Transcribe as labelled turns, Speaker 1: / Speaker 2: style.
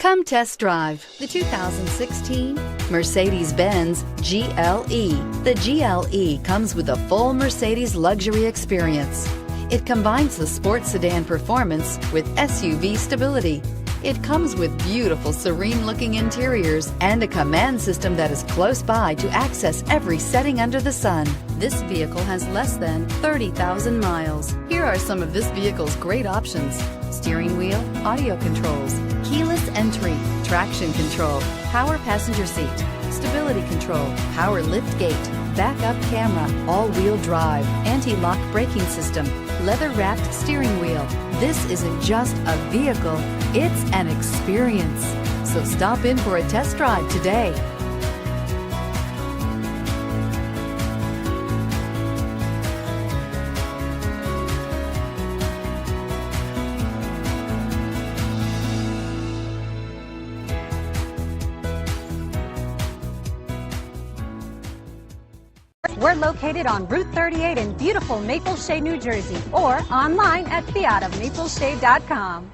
Speaker 1: Come test drive the 2016 Mercedes-Benz GLE. The GLE comes with a full Mercedes luxury experience. It combines the sports sedan performance with SUV stability. It comes with beautiful, serene-looking interiors and a command system that is close by to access every setting under the sun. This vehicle has less than 30,000 miles. Here are some of this vehicle's great options: steering wheel audio controls, keyless entry, traction control, power passenger seat, stability control, power lift gate, backup camera, all-wheel drive, anti-lock braking system, leather-wrapped steering wheel. This isn't just a vehicle, it's an experience. So stop in for a test drive today.
Speaker 2: We're located on Route 38 in beautiful Maple Shade, New Jersey, or online at fiatofmapleshade.com.